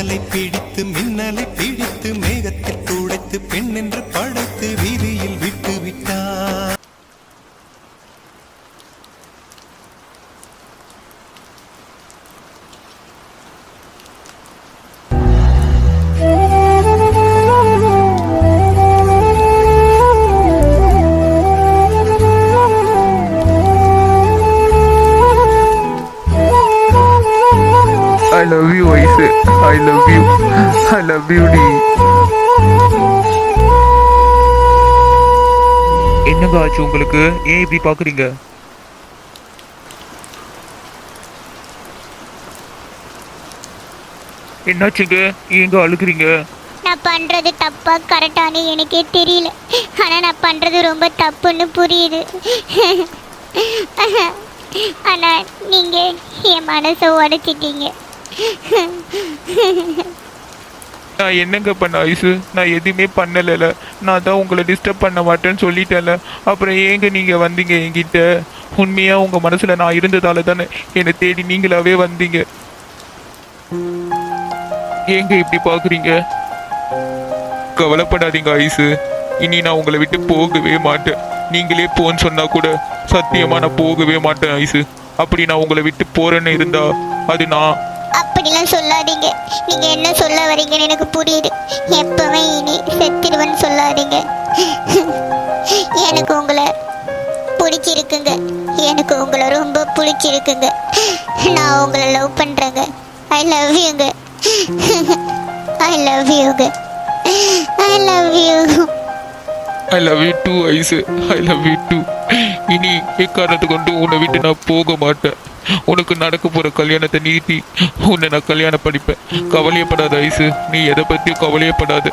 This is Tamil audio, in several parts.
மின்னலை பிடித்து மேகத்தில் துடைத்து பெண் என்று படைத்து வீதியில் விட்டு விட்டார். I love you, Aise. I love you. I love you, டி. என்னங்க ஆச்சு உங்களுக்கு? ஏன் இப்படி பாக்குறீங்க? என்னாச்சுங்க? ஏங்க அழுகுறீங்க? நான் பண்றது தப்பா கரெக்டானு எனக்கே தெரியல. ஆனா நான் பண்றது ரொம்ப தப்புன்னு புரியுது. ஆனா நீங்க என் மனசை உடைச்சிட்டீங்க. நான் என்னங்க பண்ண ஐசு? நான் எதுவுமே பண்ணல. நான் தான் உங்களை டிஸ்டர்ப் பண்ண மாட்டேன்னு சொல்லிட்டேன்ல. அப்புறம் ஏங்க நீங்க வந்தீங்க என்கிட்ட? உண்மையா உங்க மனசுல நான் இருந்ததால தானே என்னை தேடி நீங்களாவே வந்தீங்க. ஏங்க இப்படி பாக்குறீங்க? கவலைப்படாதீங்க ஐசு. இனி நான் உங்களை விட்டு போகவே மாட்டேன். நீங்களே போன்னு சொன்னா கூட சத்தியமா நான் போகவே மாட்டேன் ஐசு. அப்படி நான் உங்களை விட்டு போறேன்னு இருந்தா அது நான். அப்படிலாம் சொல்லாதீங்க. நீங்க என்ன சொல்ல வரீங்கன்னு எனக்கு புரியுது. எப்பவே இனி செத்துடுவேன்னு சொல்லாதீங்க. எனக்கு உங்களை பிடிச்சிருக்குங்க. எனக்கு உங்களை ரொம்ப பிடிச்சிருக்குங்க. நான் உங்களை லவ் பண்றேங்க. ஐ லவ் யூங்க. ஐ லவ் யூங்க. I love you. I love you too Aishu. I love you too. இனி எக்காரணத்தை கொண்டு உன்னை விட்டு நான் போக மாட்டேன். உனக்கு நடக்க போற கல்யாணத்தை நீட்டி உன்னை நான் கல்யாணம் படிப்பேன். கவலையப்படாத ஐசு. நீ எதை பத்தியும் கவலையப்படாத.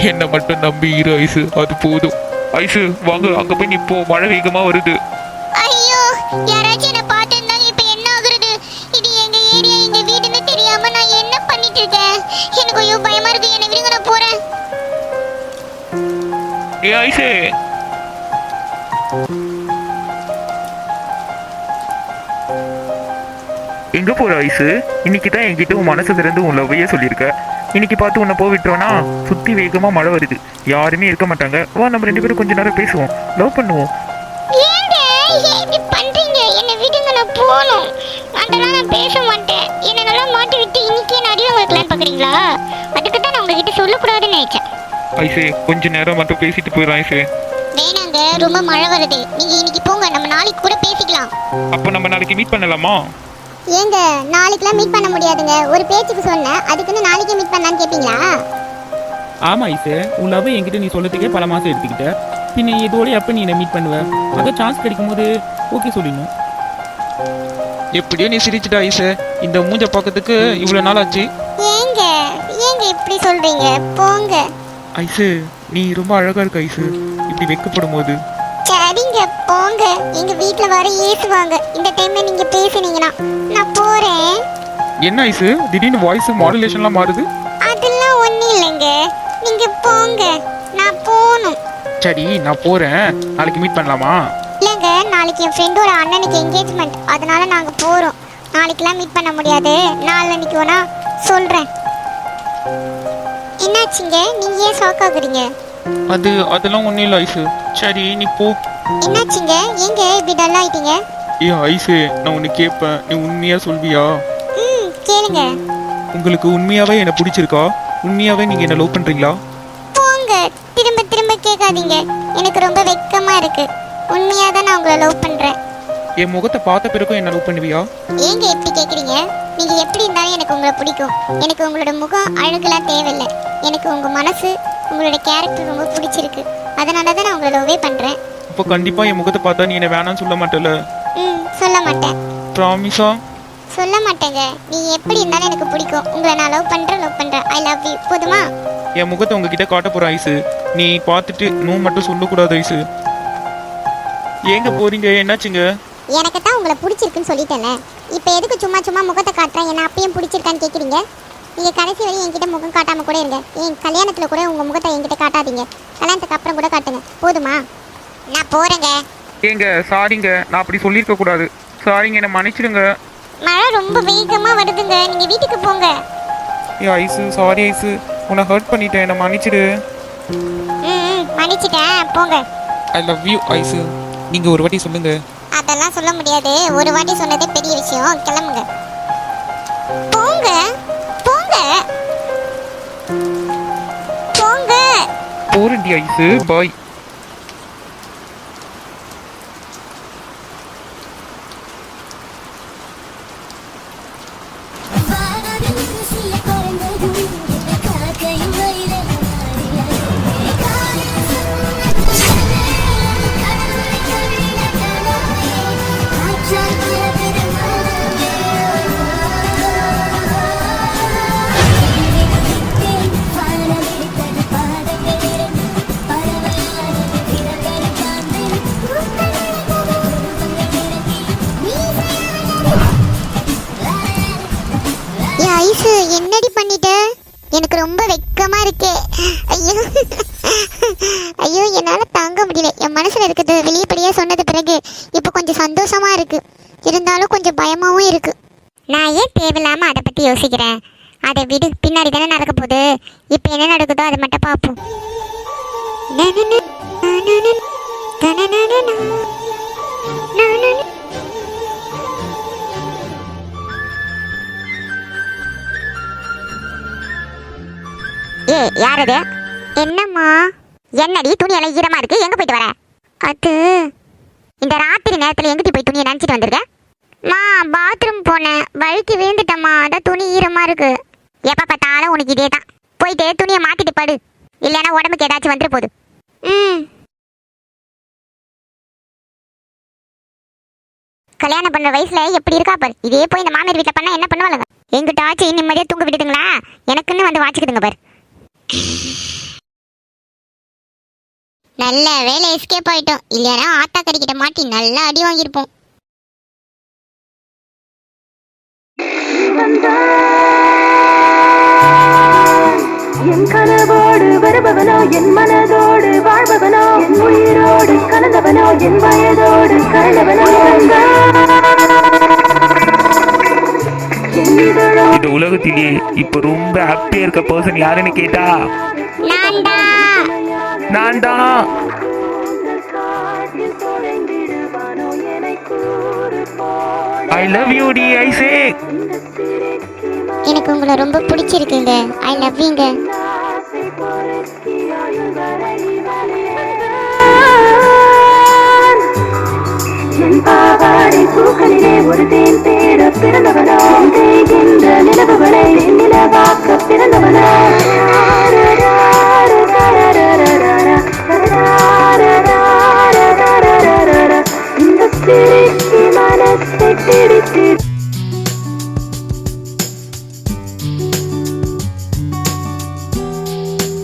என்னை மட்டும் நம்பி இரு ஐசு. அது போதும். ஐசு வாங்க அங்க போய் நிப்போ. மழை வேகமா வருது. ஐயோ, யாராச்சும் என்ன பார்த்திருந்தாங்க. இப்ப என்ன ஆகுறது? இது எங்க ஏரியா, எங்க வீடுன்னு தெரியாம நான் என்ன பண்ணிட்டு இருக்கேன்? எனக்கு ஐயோ பயமா இருக்கு. என்ன விடுங்க, நான் போறேன். ஏ ஐசே, எங்க போற ஐசு? இன்னைக்கு தான் என்கிட்ட உன் மனசு திறந்து உன் லவ்வையே சொல்லியிருக்க. இன்னைக்கு பார்த்து உன்னை போக விட்டுறோன்னா சுத்தி வேகமா மழை வருது. யாருமே இருக்க மாட்டாங்க. வா நம்ம 2 பேரும் கொஞ்ச நேரம் பேசுவோம், லவ் பண்ணுவோம். ஏங்க ஏன் இப்படி பண்றீங்க? என்ன விடுங்க, நான் போணும். அதெல்லாம் நான் பேச மாட்டேன். என்ன நல்லா மாட்டி விட்டு இன்னைக்கே நடிகை வைக்கலாம் பாக்குறீங்களா? அதுக்கு தான் நான் உங்ககிட்ட சொல்லக்கூடாதுன்னு நினைச்சேன். ஐசே கொஞ்ச நேரம் மட்டும் பேசிட்டு போயிடும் ஐசே. வேணாங்க, ரொம்ப மழை வருது. நீங்க இன்னைக்கு போங்க, நம்ம நாளைக்கு கூட பேசிக்கலாம். அப்போ நம்ம நாளைக்கு மீட் பண்ணலாமா? ஏங்க நாளைக்குலாம் மீட் பண்ண முடியாதுங்க. ஒரு பேச்சுக்கு சொன்னேன், அதுக்குன்னு நாளைக்கே மீட் பண்ணலான்னு கேட்பீங்களா? ஆமா ஐசு, உன் லவ் என்கிட்ட நீ சொல்லத்துக்கே பல மாசம் எடுத்துக்கிட்ட. பின்ன இதோட எப்போ நீ என்னை மீட் பண்ணுவ? அதை சான்ஸ் கிடைக்கும் போது ஓகே சொல்லிடணும். எப்படியோ நீ சிரிச்சிட்டா ஐசே. இந்த மூஞ்ச பார்க்கறதுக்கு இவ்வளவு நாள் ஆச்சு. ஏங்க ஏங்க இப்படி சொல்றீங்க? போங்க. ஐசு நீ ரொம்ப அழகா இருக்க ஐசு, இப்படி வெக்கப்படும் போது. சரிங்க போங்க. எங்க வீட்ல வர ஏசுவாங்க இந்த டைம்ல நீங்க பேசுனீங்கன்னா. நான் போறேன். என்ன ஐசு திடீர்னு வாய்ஸ் மாடுலேஷன்லாம் மாறுது? அதெல்லாம் ஒண்ணு இல்லைங்க, நீங்க போங்க. நான் போணும். சரி நான் போறேன். நாளைக்கு மீட் பண்ணலாமா? இல்லைங்க, நாளைக்கு என் ஃப்ரெண்டோட அண்ணனுக்கு என்கேஜ்மெண்ட். அதனால நாங்க போறோம். நாளைக்கெல்லாம் மீட் பண்ண முடியாது. நாளைக்கு வேணா சொல்றேன். என்னாச்சுங்க? நீங்க ஏன் ஷாக் ஆகுறீங்க? அதெல்லாம் ஒன்றும் இல்லை ஐசு. சரி நீ போ. என்னாச்சுங்க? ஏங்க இப்படி டல் ஆயிட்டீங்க? ஏ ஐசு நான் உன்னை கேட்பேன், நீ உண்மையா சொல்வியா? கேளுங்க. உங்களுக்கு உண்மையாவே என்ன பிடிச்சிருக்கா? உண்மையாவே நீங்க என்ன லவ் பண்றீங்களா? போங்க, திரும்ப திரும்ப கேட்காதீங்க. எனக்கு ரொம்ப வெக்கமா இருக்கு. உண்மையா தான் நான் உங்களை லவ் பண்றேன். என் முகத்தை பார்த்த பிறகும் என்ன லவ் பண்ணுவியா? ஏங்க எப்படி கேக்குறீங்க? நீங்க எப்படி இருந்தாலும் எனக்கு உங்களை பிடிக்கும். எனக்கு உங்களோட முகம் அழகுலாம் தேவையில்லை. எனக்கு உங்க மனசு, உங்களோட கேரக்டர் ரொம்ப பிடிச்சிருக்கு. அதனால தான் நான் உங்களை லவ்வே பண்றேன். அப்போ கண்டிப்பா என் முகத்தை பார்த்தா நீ என்ன வேணாம்னு சொல்ல மாட்டல? சொல்ல மாட்டேன். ப்ராமிஸா? சொல்ல மாட்டேங்க. நீ எப்படி இருந்தாலும் எனக்கு பிடிக்கும். உங்களை நான் லவ் பண்றேன். ஐ லவ் யூ. போதுமா? என் முகத்தை உங்ககிட்ட காட்ட போற ஐசு. நீ பார்த்துட்டு நோ மட்டும் சொல்லக்கூடாது ஐசு. எங்க போறீங்க? என்னாச்சுங்க? எனக்கு தான் உங்களை பிடிச்சிருக்குன்னு சொல்லிட்டேன்ல. இப்போ எதுக்கு சும்மா சும்மா முகத்தை காட்டுறேன்? என்ன அப்பயும் பிடிச்சிருக்கான்னு கேட்குறீங்க? நீங்கள் கடைசி வரையும் என்கிட்ட முகம் காட்டாமல் கூட இருங்க. என் கல்யாணத்தில் கூட உங்கள் முகத்தை என்கிட்ட காட்டாதீங்க. கல்யாணத்துக்கு அப்புறம் கூட காட்டுங்க. போதுமா? நான் போகிறேங்க. ஏங்க சாரிங்க, நான் அப்படி சொல்லியிருக்க கூடாது. சாரிங்க, என்ன மன்னிச்சிடுங்க. மழை ரொம்ப வேகமாக வருதுங்க. நீங்கள் வீட்டுக்கு போங்க. ஏ ஐஸு சாரி ஐஸு உன்னை ஹர்ட் பண்ணிட்டேன் என்னை மன்னிச்சிடு. மன்னிச்சிட்டேன் போங்க. I love you Aishu. நீங்க ஒரு வாட்டி சொல்லுங்க. அதெல்லாம் சொல்ல முடியாது, ஒரு வாட்டி சொன்னதே பெரிய விஷயம். கிளம்புங்க போங்க போங்க போங்க. போறேன்டி ஐஸு, பாய். ஐசு என்னடி பண்ணிட்ட? எனக்கு ரொம்ப வெக்கமா இருக்கு. ஐயோ ஐயோ என்னால தாங்க முடியல. என் மனசுல இருக்கிறது வெளியப்படியா சொன்னது பிறகு இப்போ கொஞ்சம் சந்தோஷமா இருக்கு, இருந்தாலும் கொஞ்சம் பயமாவும் இருக்கு. நான் ஏன் தேவையில்லாம அதை பத்தி யோசிக்கிறேன்? அதை விடு, பின்னாடி தானே நடக்க போகுது. இப்போ என்ன நடக்குதோ அதை மட்டும் பார்ப்போம். ஏ யாரது? என்னம்மா? என்னடி துணி எல்லாம் ஈரமா இருக்கு, எங்க போயிட்டு வர? அது இந்த ராத்திரி நேரத்துல எங்கிட்ட போய் துணியை நினைச்சிட்டு வந்திருக்க? மா பாத்ரூம் போனேன், வழுக்கி விழுந்துட்டம்மா, அதான் துணி ஈரமா இருக்கு. எப்ப பார்த்தாலும் உனக்கு இதே தான். போயிட்டு துணியை மாத்திட்டு படு, இல்லைன்னா உடம்புக்கு ஏதாச்சும் வந்துட போகுது. கல்யாணம் பண்ற வயசுல எப்படி இருக்கா பாரு. இதே போய் இந்த மாமியார் வீட்டுல பண்ணா என்ன பண்ணுவாங்க? எங்கிட்ட ஆச்சு நிம்மதியா தூங்க விட்டுதுங்களா? எனக்குன்னு வந்து வாச்சிக்கிதுங்க பாரு. நல்ல வேலை எஸ்கேப் ஆயிட்டோம், இல்லையா ஆத்தா கறிக்கிட்ட மாட்டி நல்லா அடி வாங்கியிருப்போம். என் கனவோடு வருபவனோ, என் மனதோடு வாழ்பவனோ, என் உயிரோடு கலந்தவனோ, என் வயதோடு கலந்தவனோ. இந்த உலகத்திலே இப்ப ரொம்ப ஹாப்பியா இருக்க பர்சன் யாருன்னு கேட்டா நான் தான். ஐ லவ் யூ டி ஐசே. எனக்கு உங்களை ரொம்ப பிடிச்சிருக்குங்க. ஐ லவ் யூங்க. என் பாவாடை பூக்களிலே ஒரு தேன் தேட பிறந்தவனோ, தேய்கின்ற நிலவுகளை நிலவாக்க